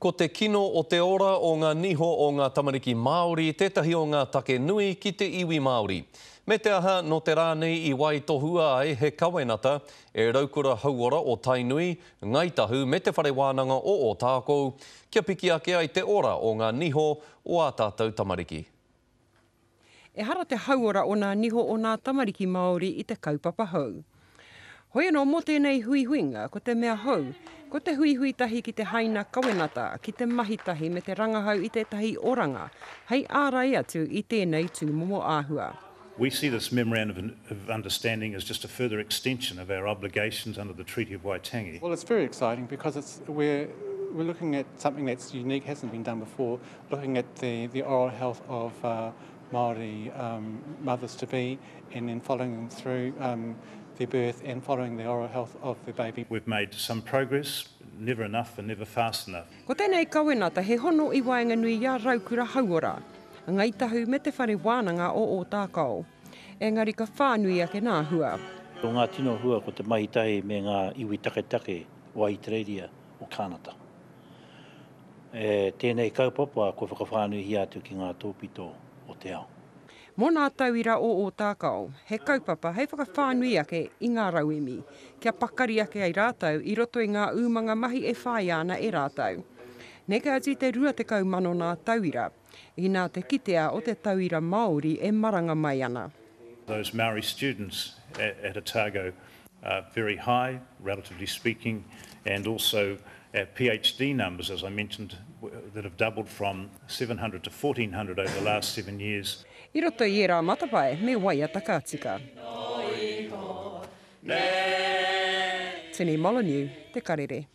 Ko te kino o te ora o ngā niho o ngā tamariki Māori, tētahi o ngā take nui ki te iwi Māori. Me te aha no te rānei i wai tohua ai he kawenata e raukura hauora o Tainui, Ngaitahu me te whare wānanga o Tākou, kia piki ake ai te ora o ngā niho o a tātou tamariki. E hara te hauora o ngā niho o ngā tamariki Māori i te kaupapa hou. Hoi anō mō tēnei huihuinga, ko te mea hou, ko te huihui tahi ki te haina kawenata, ki te mahi tahi me te rangahau i tētahi oranga, hei ārai atu i tēnei tūmomo āhua. We see this memorandum of understanding as just a further extension of our obligations under the Treaty of Waitangi. Well, it's very exciting because we're looking at something that's unique, hasn't been done before, looking at the oral health of Māori mothers-to-be and then following them through their birth and following the oral health of the baby. We've made some progress, never enough and never fast enough. Ko tēnei kawenata he hono i waenga nui ia raukura hauora, Ngaitahu me te whare wānanga o Tākou. Engari ka whānui ake nā hua. O ngā tino hua ko te mahitahi me ngā iwi take o Aitereiria o Kānata. Tēnei kaupapa ko whakawhānui atu ki ngā tōpito o te ao. Mō nā tauira o Tākou, he kaupapa hei whakawhānui ake i ngā rauemi, kia pakari ake ai rātau i roto i ngā umanga mahi e whai ana e rātau. Neka ati te rua te kaumano nā tauira, i nā te kitea o te tauira Māori e maranga mai ana. Those Maori students at Otago are very high, relatively speaking, and also PhD numbers, as I mentioned, that have doubled from 700 to 1,400 over the last 7 years. I roto i era matapai, me waia takatika. Tēnei Molyneux, te karere.